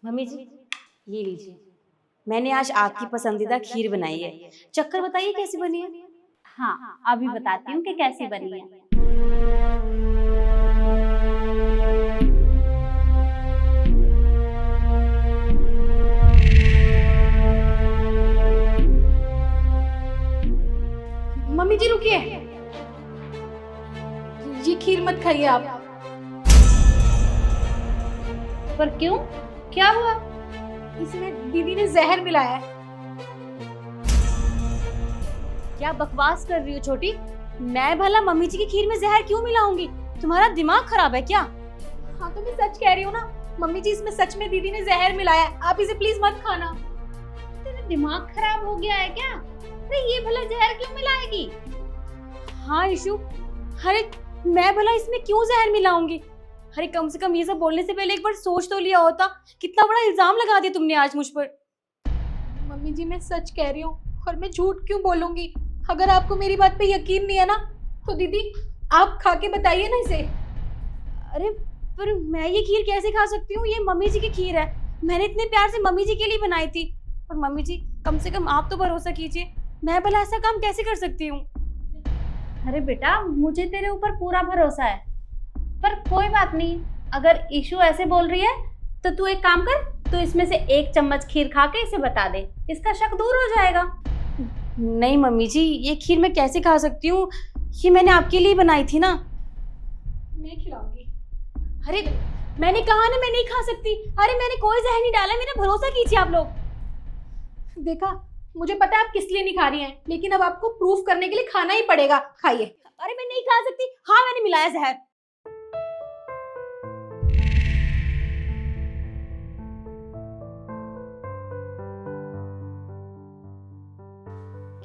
Mummy जी, ये लीजिए। मैंने आज आपकी पसंदीदा खीर बनाई है। चक्कर बताइए कैसी बनी है। हाँ, अभी बताती हूँ कि कैसी बनी है। मम्मी जी रुकिए, ये खीर मत खाइए आप। पर क्यों, क्या हुआ? इसमें दीदी ने जहर मिलाया है। क्या बकवास कर रही हो छोटी? मैं भला मम्मी जी की खीर में जहर क्यों मिलाऊंगी? तुम्हारा दिमाग खराब है क्या? हाँ तो मैं सच कह रही हूँ ना मम्मी जी, इसमें सच में दीदी ने जहर मिलाया है। आप इसे प्लीज मत खाना। तेरा दिमाग खराब हो गया है क्या? अरे ये भला जहर क्यों मिलाएगी? हाँ इशू, अरे मैं भला इसमें क्यों जहर मिलाऊंगी? अरे कम से कम ये सब बोलने से पहले एक बार सोच तो लिया होता। कितना बड़ा इल्जाम लगा दिया तुमने आज मुझ पर। मम्मी जी मैं सच कह रही हूँ और मैं झूठ क्यों बोलूंगी? अगर आपको मेरी बात पे यकीन नहीं है ना तो दीदी आप खा के बताइए ना इसे। अरे पर मैं ये खीर कैसे खा सकती हूँ? ये मम्मी जी की खीर है। मैंने इतने प्यार से मम्मी जी के लिए बनाई थी। और मम्मी जी कम से कम आप तो भरोसा कीजिए, मैं भला ऐसा काम कैसे कर सकती हूँ? अरे बेटा, मुझे तेरे ऊपर पूरा भरोसा है, पर कोई बात नहीं। अगर ईशू ऐसे बोल रही है तो तू एक काम कर, तू इसमें से 1 चम्मच खीर खा के इसे बता दे, इसका शक दूर हो जाएगा। नहीं मम्मी जी, ये खीर मैं कैसे खा सकती हूँ? ये मैंने आपके लिए बनाई थी ना। मैं खिलाऊंगी। अरे मैंने कहा ना मैं नहीं खा सकती। अरे मैंने कोई जहर नहीं डाला, मेरा भरोसा कीजिए आप लोग। देखा, मुझे पता है आप किस लिए नहीं खा रही हैं, लेकिन अब आपको प्रूफ करने के लिए खाना ही पड़ेगा। खाइए। अरे मैं नहीं खा सकती। हाँ मैंने मिलाया जहर।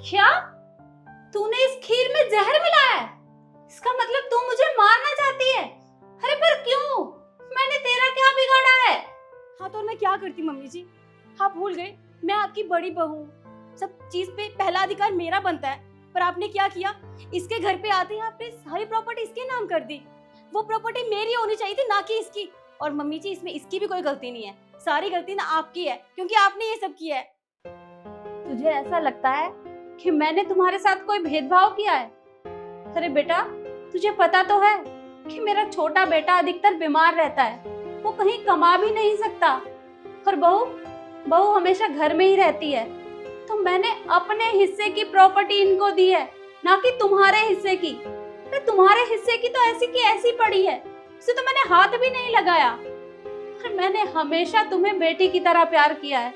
क्या तूने इस खीर में जहर मिलाया है? इसका मतलब तू मुझे मारना चाहती है? अरे पर क्यों? मैंने तेरा क्या बिगाड़ा है? हाँ तो मैं क्या करती मम्मी जी? आप भूल गए मैं आपकी बड़ी बहू हूँ। सब चीज पे पहला अधिकार मेरा बनता है। पर आपने क्या किया? इसके घर पे आते ही आपने सारी प्रॉपर्टी इसके नाम कर दी। वो प्रॉपर्टी मेरी होनी चाहिए थी, ना कि इसकी। और मम्मी जी इसमें इसकी भी कोई गलती नहीं है, सारी गलती ना आपकी है, क्योंकि आपने ये सब किया है। तुझे ऐसा लगता है कि मैंने तुम्हारे साथ कोई भेदभाव किया है? अरे बेटा, तुझे पता तो है कि मेरा छोटा बेटा अधिकतर बीमार रहता है, वो कहीं कमा भी नहीं सकता, और बहू हमेशा घर में ही रहती है। तो मैंने अपने हिस्से की प्रॉपर्टी इनको दी है, ना कि तुम्हारे हिस्से की। अरे तुम्हारे हिस्से की तो ऐसी की ऐसी पड़ी है, उसे तो मैंने हाथ भी नहीं लगाया। और मैंने हमेशा तुम्हें बेटी की तरह प्यार किया है,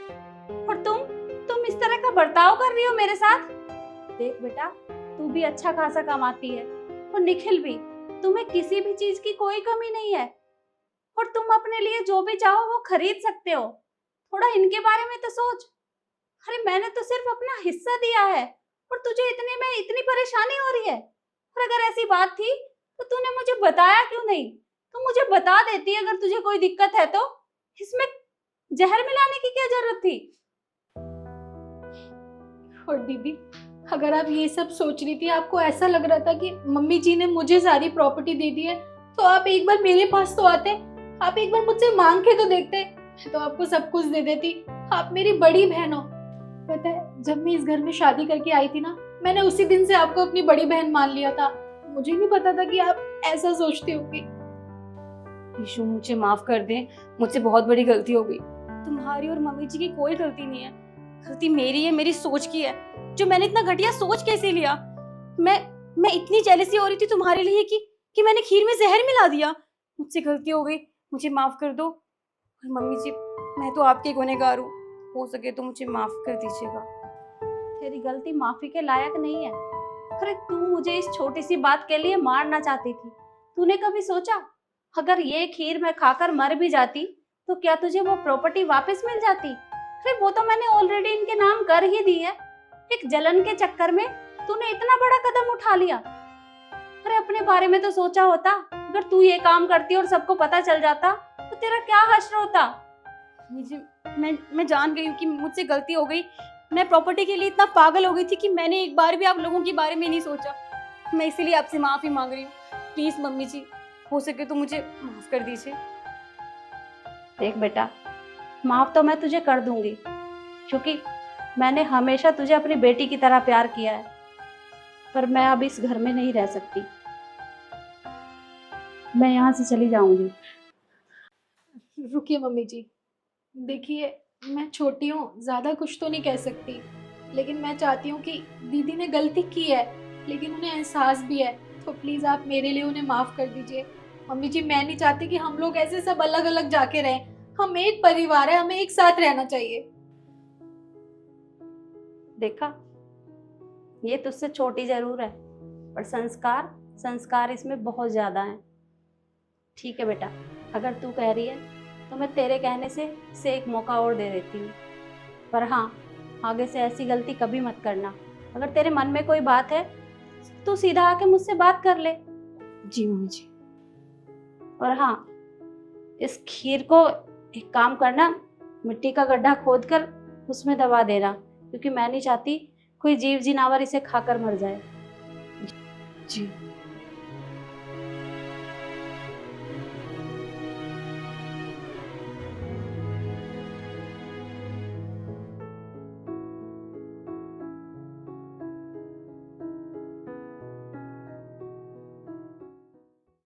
और तुम इस तरह का बर्ताव कर रही हो मेरे साथ। देख बेटा, तू भी अच्छा खासा कमाती है, और निखिल भी, तुम्हें किसी भी चीज की कोई कमी नहीं है, और तुम अपने लिए जो भी चाहो वो खरीद सकते हो। थोड़ा इनके बारे में तो सोच। अरे मैंने तो सिर्फ अपना हिस्सा दिया है, और तुझे इतने में इतनी परेशानी हो रही है। और अगर ऐसी बात थी तो तूने मुझे बताया क्यों नहीं? तू मुझे बता देती अगर तुझे कोई दिक्कत है तो। इसमें जहर मिलाने की क्या जरूरत थी? और दीदी, अगर आप ये सब सोच रही थी, आपको ऐसा लग रहा था कि मम्मी जी ने मुझे सारी प्रॉपर्टी दे दी है, तो आप एक बार मेरे पास तो आते। आप एक बार मुझसे मांग के तो देखते, तो आपको सब कुछ दे देती। आप मेरी बड़ी बहन हो। पता है, जब मैं इस घर में शादी करके आई थी ना, मैंने उसी दिन से आपको अपनी बड़ी बहन मान लिया था। मुझे नहीं पता था कि आप ऐसा सोचती होगी। ईशू मुझे माफ कर दे, मुझसे बहुत बड़ी गलती हो गई। तुम्हारी और मम्मी जी की कोई गलती नहीं है, गलती मेरी है, मेरी सोच की है। जो मैंने इतना घटिया सोच कैसे लिया? मैं इतनी जेलसी हो रही थी तुम्हारे लिए कि मैंने खीर में जहर मिला दिया। मुझसे गलती हो गई, मुझे माफ कर दो। और मम्मी जी, मैं तो आपकी गुनहगार हूँ, हो सके तो मुझे माफ कर दीजिएगा। तेरी गलती माफी के लायक नहीं है। अरे तू मुझे इस छोटी सी बात के लिए मारना चाहती थी। तूने कभी सोचा अगर ये खीर मैं खाकर मर भी जाती तो क्या तुझे वो प्रॉपर्टी वापस मिल जाती? अरे वो तो मैंने ऑलरेडी इनके नाम कर ही दी है। एक जलन के चक्कर में तूने इतना बड़ा कदम उठा लिया। अरे अपने बारे में तो सोचा होता। अगर तू ये काम करती और सबको पता चल जाता तो तेरा क्या हश्र होता? मुझे मैं जान गई हूँ कि मुझसे गलती हो गई। मैं प्रॉपर्टी के लिए इतना पागल हो गई थी कि मैंने एक बार भी आप लोगों के बारे में नहीं सोचा। मैं इसीलिए आपसे माफी मांग रही हूँ। प्लीज मम्मी जी, हो सके तो मुझे माफ कर दीजिए। देख बेटा, माफ तो मैं तुझे कर दूंगी, क्योंकि मैंने हमेशा तुझे अपनी बेटी की तरह प्यार किया है। पर मैं अब इस घर में नहीं रह सकती, मैं यहाँ से चली जाऊंगी। रुकिए मम्मी जी, देखिए मैं छोटी हूँ, ज़्यादा कुछ तो नहीं कह सकती, लेकिन मैं चाहती हूँ कि दीदी ने गलती की है, लेकिन उन्हें एहसास भी है, तो प्लीज़ आप मेरे लिए उन्हें माफ़ कर दीजिए। मम्मी जी, मैं नहीं चाहती कि हम लोग ऐसे सब अलग अलग जाके रहें, हम एक परिवार है, हमें एक साथ रहना चाहिए। देखा, ये तुझसे छोटी जरूर है, पर संस्कार संस्कार इसमें बहुत ज़्यादा हैं। ठीक है बेटा, अगर तू कह रही है तो मैं तेरे कहने से एक मौका और दे देती हूँ। पर हाँ, आगे से ऐसी गलती कभी मत करना। अगर तेरे मन में कोई बात है तो सीधा आके मुझसे बात कर ले। जी मम्मी जी। और हाँ, इस खीर को एक काम करना, मिट्टी का गड्ढा खोद कर उसमें दबा देना, क्योंकि मैं नहीं चाहती कोई जीव जिनावर इसे खाकर मर जाए। जी।